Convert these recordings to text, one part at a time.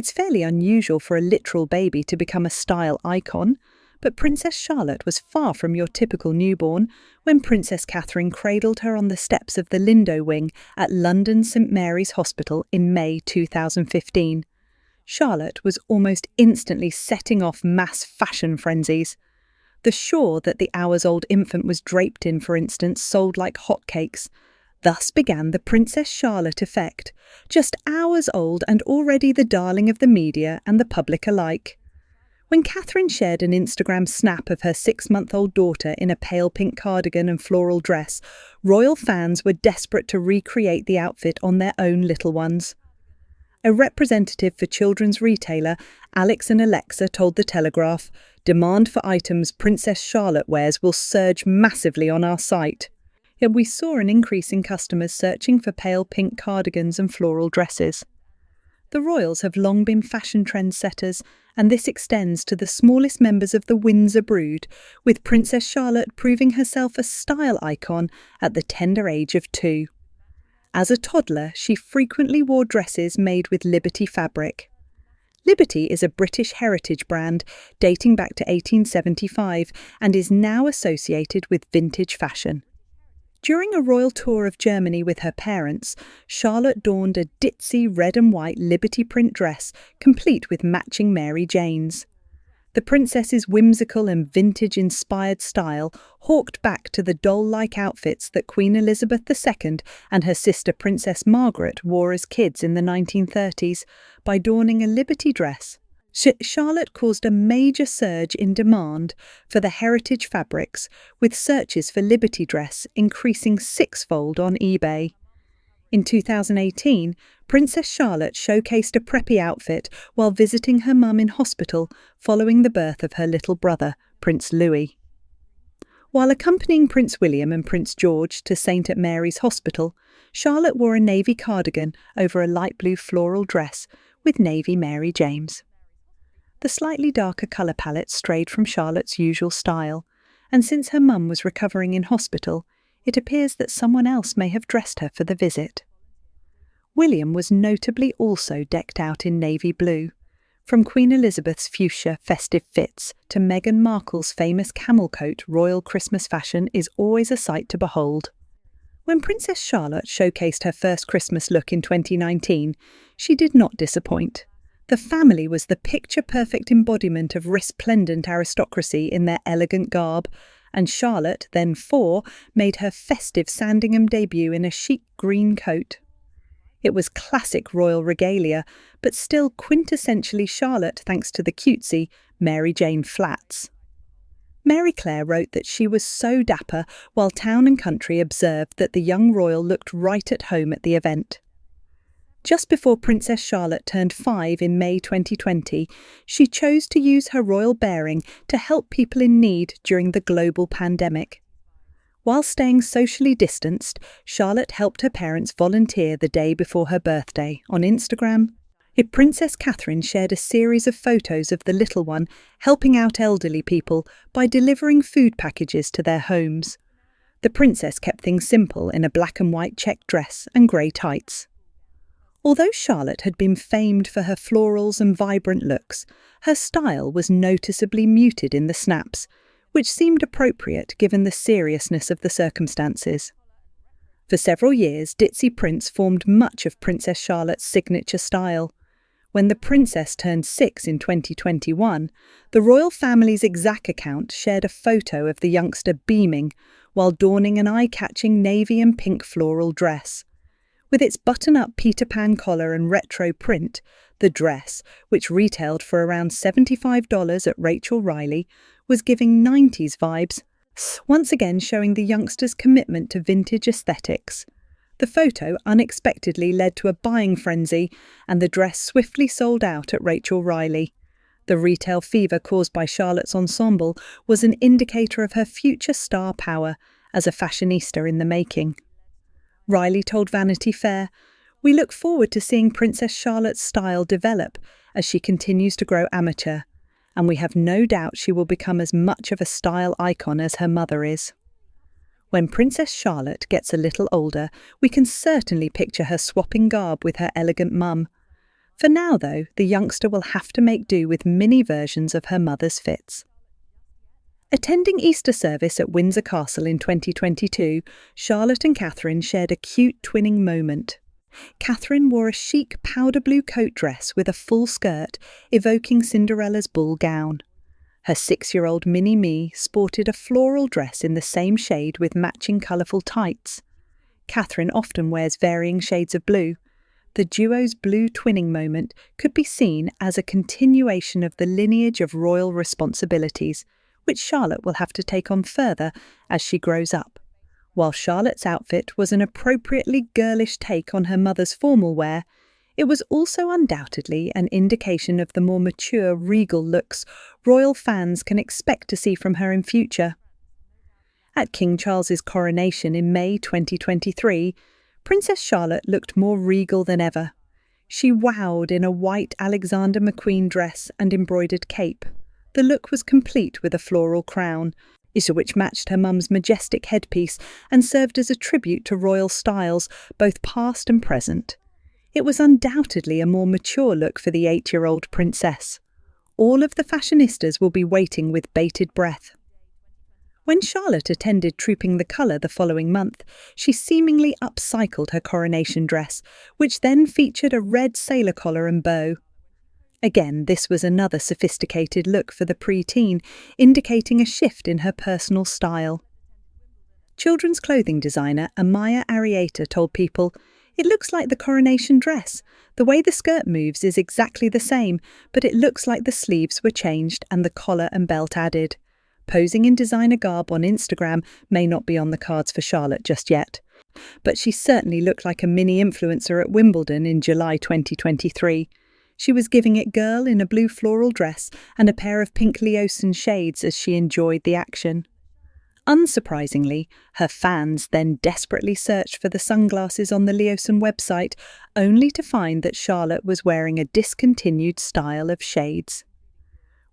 It's fairly unusual for a literal baby to become a style icon, but Princess Charlotte was far from your typical newborn when Princess Catherine cradled her on the steps of the Lindo Wing at London St Mary's Hospital in May 2015. Charlotte was almost instantly setting off mass fashion frenzies. The shawl that the hours-old infant was draped in, for instance, sold like hotcakes. Thus began the Princess Charlotte effect, just hours old and already the darling of the media and the public alike. When Catherine shared an Instagram snap of her 6-month-old daughter in a pale pink cardigan and floral dress, royal fans were desperate to recreate the outfit on their own little ones. A representative for children's retailer, Alex and Alexa, told The Telegraph, "Demand for items Princess Charlotte wears will surge massively on our site." Yet we saw an increase in customers searching for pale pink cardigans and floral dresses. The royals have long been fashion trendsetters, and this extends to the smallest members of the Windsor brood, with Princess Charlotte proving herself a style icon at the tender age of 2. As a toddler, she frequently wore dresses made with Liberty fabric. Liberty is a British heritage brand dating back to 1875 and is now associated with vintage fashion. During a royal tour of Germany with her parents, Charlotte donned a ditzy red and white Liberty print dress complete with matching Mary Janes. The princess's whimsical and vintage-inspired style hawked back to the doll-like outfits that Queen Elizabeth II and her sister Princess Margaret wore as kids in the 1930s by donning a Liberty dress. Charlotte caused a major surge in demand for the heritage fabrics, with searches for Liberty dress increasing 6-fold on eBay. In 2018, Princess Charlotte showcased a preppy outfit while visiting her mum in hospital following the birth of her little brother, Prince Louis. While accompanying Prince William and Prince George to St Mary's Hospital, Charlotte wore a navy cardigan over a light blue floral dress with navy Mary James. The slightly darker colour palette strayed from Charlotte's usual style, and since her mum was recovering in hospital, it appears that someone else may have dressed her for the visit. William was notably also decked out in navy blue, from Queen Elizabeth's fuchsia festive fits to Meghan Markle's famous camel coat. Royal Christmas fashion is always a sight to behold. When Princess Charlotte showcased her first Christmas look in 2019, she did not disappoint. The family was the picture-perfect embodiment of resplendent aristocracy in their elegant garb, and Charlotte, then 4, made her festive Sandringham debut in a chic green coat. It was classic royal regalia, but still quintessentially Charlotte thanks to the cutesy Mary Jane flats. Mary Claire wrote that she was so dapper, while Town and Country observed that the young royal looked right at home at the event. Just before Princess Charlotte turned 5 in May 2020, she chose to use her royal bearing to help people in need during the global pandemic. While staying socially distanced, Charlotte helped her parents volunteer the day before her birthday. On Instagram, Princess Catherine shared a series of photos of the little one helping out elderly people by delivering food packages to their homes. The princess kept things simple in a black and white check dress and grey tights. Although Charlotte had been famed for her florals and vibrant looks, her style was noticeably muted in the snaps, which seemed appropriate given the seriousness of the circumstances. For several years, ditzy prints formed much of Princess Charlotte's signature style. When the princess turned 6 in 2021, the royal family's Exac account shared a photo of the youngster beaming while donning an eye-catching navy and pink floral dress. With its button-up Peter Pan collar and retro print, the dress, which retailed for around $75 at Rachel Riley, was giving 90s vibes, once again showing the youngster's commitment to vintage aesthetics. The photo unexpectedly led to a buying frenzy, and the dress swiftly sold out at Rachel Riley. The retail fever caused by Charlotte's ensemble was an indicator of her future star power as a fashionista in the making. Riley told Vanity Fair, "We look forward to seeing Princess Charlotte's style develop as she continues to grow amateur, and we have no doubt she will become as much of a style icon as her mother is." When Princess Charlotte gets a little older, we can certainly picture her swapping garb with her elegant mum. For now, though, the youngster will have to make do with mini versions of her mother's fits. Attending Easter service at Windsor Castle in 2022, Charlotte and Catherine shared a cute twinning moment. Catherine wore a chic powder blue coat dress with a full skirt, evoking Cinderella's ball gown. Her 6-year-old mini-me sported a floral dress in the same shade with matching colourful tights. Catherine often wears varying shades of blue. The duo's blue twinning moment could be seen as a continuation of the lineage of royal responsibilities, which Charlotte will have to take on further as she grows up. While Charlotte's outfit was an appropriately girlish take on her mother's formal wear, it was also undoubtedly an indication of the more mature, regal looks royal fans can expect to see from her in future. At King Charles's coronation in May 2023, Princess Charlotte looked more regal than ever. She wowed in a white Alexander McQueen dress and embroidered cape. The look was complete with a floral crown, which matched her mum's majestic headpiece and served as a tribute to royal styles, both past and present. It was undoubtedly a more mature look for the 8-year-old princess. All of the fashionistas will be waiting with bated breath. When Charlotte attended Trooping the Colour the following month, she seemingly upcycled her coronation dress, which then featured a red sailor collar and bow. Again, this was another sophisticated look for the pre-teen, indicating a shift in her personal style. Children's clothing designer Amaya Arrieta told People, "It looks like the coronation dress. The way the skirt moves is exactly the same, but it looks like the sleeves were changed and the collar and belt added." Posing in designer garb on Instagram may not be on the cards for Charlotte just yet, but she certainly looked like a mini influencer at Wimbledon in July 2023. She was giving it girl in a blue floral dress and a pair of pink Leosin shades as she enjoyed the action. Unsurprisingly, her fans then desperately searched for the sunglasses on the Leosin website, only to find that Charlotte was wearing a discontinued style of shades.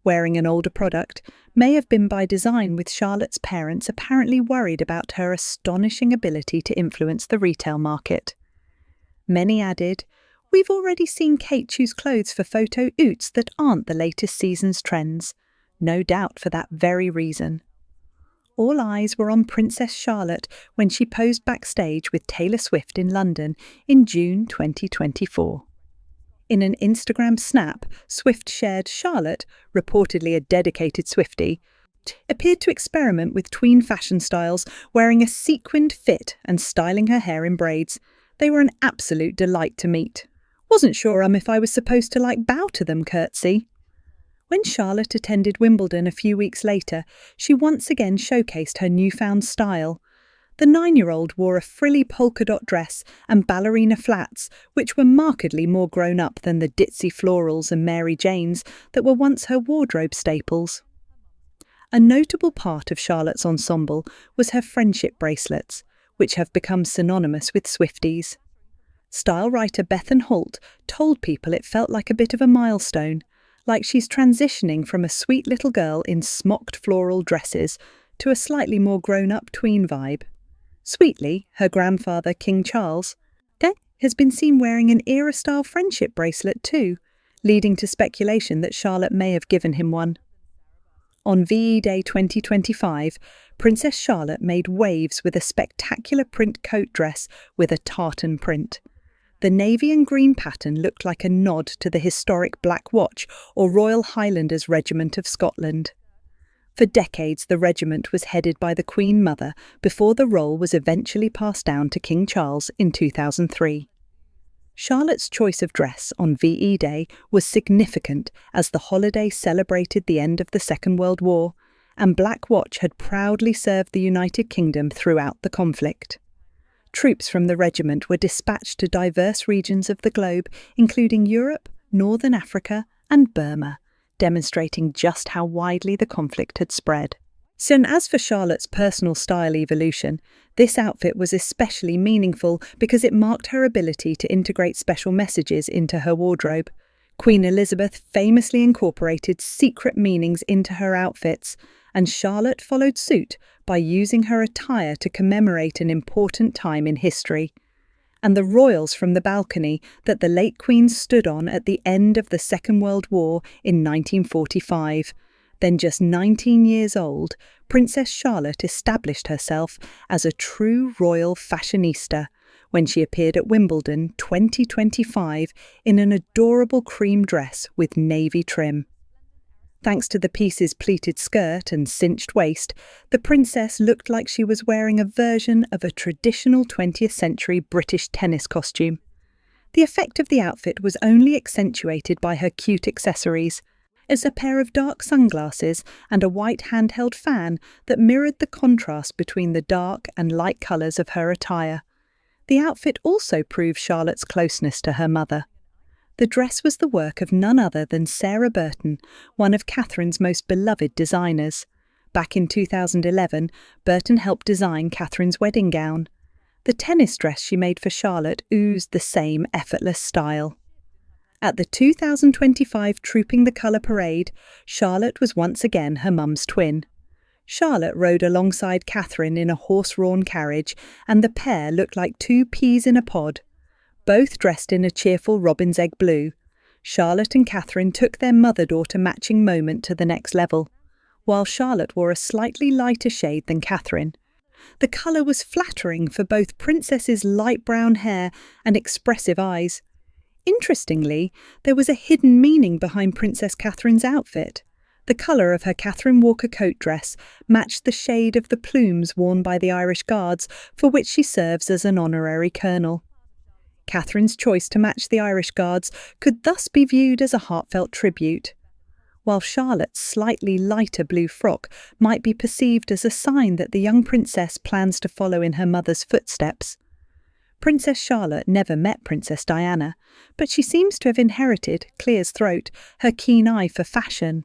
Wearing an older product may have been by design, with Charlotte's parents apparently worried about her astonishing ability to influence the retail market. Many added, "We've already seen Kate choose clothes for photo oots that aren't the latest season's trends, no doubt for that very reason." All eyes were on Princess Charlotte when she posed backstage with Taylor Swift in London in June 2024. In an Instagram snap, Swift shared Charlotte, reportedly a dedicated Swiftie, appeared to experiment with tween fashion styles, wearing a sequined fit and styling her hair in braids. "They were an absolute delight to meet. Wasn't sure if I was supposed to bow to them curtsy." When Charlotte attended Wimbledon a few weeks later, she once again showcased her newfound style. The 9-year-old wore a frilly polka dot dress and ballerina flats, which were markedly more grown up than the ditzy florals and Mary Janes that were once her wardrobe staples. A notable part of Charlotte's ensemble was her friendship bracelets, which have become synonymous with Swifties. Style writer Bethan Holt told People it felt like a bit of a milestone, like she's transitioning from a sweet little girl in smocked floral dresses to a slightly more grown-up tween vibe. Sweetly, her grandfather, King Charles, has been seen wearing an era-style friendship bracelet too, leading to speculation that Charlotte may have given him one. On VE Day 2025, Princess Charlotte made waves with a spectacular print coat dress with a tartan print. The navy and green pattern looked like a nod to the historic Black Watch or Royal Highlanders Regiment of Scotland. For decades, the regiment was headed by the Queen Mother before the role was eventually passed down to King Charles in 2003. Charlotte's choice of dress on VE Day was significant as the holiday celebrated the end of the Second World War, and Black Watch had proudly served the United Kingdom throughout the conflict. Troops from the regiment were dispatched to diverse regions of the globe, including Europe, Northern Africa, and Burma, demonstrating just how widely the conflict had spread. So, as for Charlotte's personal style evolution, this outfit was especially meaningful because it marked her ability to integrate special messages into her wardrobe. Queen Elizabeth famously incorporated secret meanings into her outfits, and Charlotte followed suit by using her attire to commemorate an important time in history. and the royals from the balcony that the late Queen stood on at the end of the Second World War in 1945. Then just 19 years old, Princess Charlotte established herself as a true royal fashionista when she appeared at Wimbledon 2025 in an adorable cream dress with navy trim. Thanks to the piece's pleated skirt and cinched waist, the princess looked like she was wearing a version of a traditional 20th century British tennis costume. The effect of the outfit was only accentuated by her cute accessories, as a pair of dark sunglasses and a white handheld fan that mirrored the contrast between the dark and light colours of her attire. The outfit also proved Charlotte's closeness to her mother. The dress was the work of none other than Sarah Burton, one of Catherine's most beloved designers. Back in 2011, Burton helped design Catherine's wedding gown. The tennis dress she made for Charlotte oozed the same effortless style. At the 2025 Trooping the Colour Parade, Charlotte was once again her mum's twin. Charlotte rode alongside Catherine in a horse-drawn carriage, and the pair looked like two peas in a pod. Both dressed in a cheerful robin's egg blue, Charlotte and Catherine took their mother-daughter matching moment to the next level, while Charlotte wore a slightly lighter shade than Catherine. The colour was flattering for both Princess's light brown hair and expressive eyes. Interestingly, there was a hidden meaning behind Princess Catherine's outfit. The colour of her Catherine Walker coat dress matched the shade of the plumes worn by the Irish Guards, for which she serves as an honorary colonel. Catherine's choice to match the Irish Guards could thus be viewed as a heartfelt tribute, while Charlotte's slightly lighter blue frock might be perceived as a sign that the young princess plans to follow in her mother's footsteps. Princess Charlotte never met Princess Diana, but she seems to have inherited, clear as throat, her keen eye for fashion.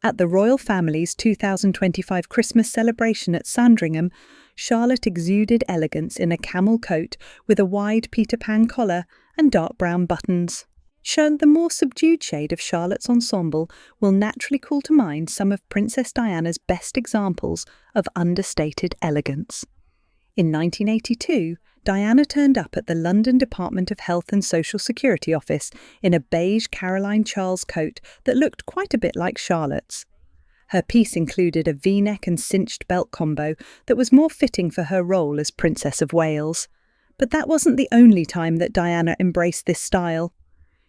At the royal family's 2025 Christmas celebration at Sandringham, Charlotte exuded elegance in a camel coat with a wide Peter Pan collar and dark brown buttons. The more subdued shade of Charlotte's ensemble will naturally call to mind some of Princess Diana's best examples of understated elegance. In 1982, Diana turned up at the London Department of Health and Social Security office in a beige Caroline Charles coat that looked quite a bit like Charlotte's. Her piece included a V-neck and cinched belt combo that was more fitting for her role as Princess of Wales. But that wasn't the only time that Diana embraced this style.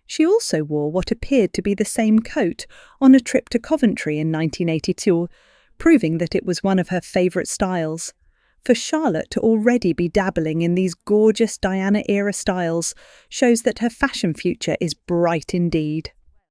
She also wore what appeared to be the same coat on a trip to Coventry in 1982, proving that it was one of her favourite styles. For Charlotte to already be dabbling in these gorgeous Diana-era styles shows that her fashion future is bright indeed.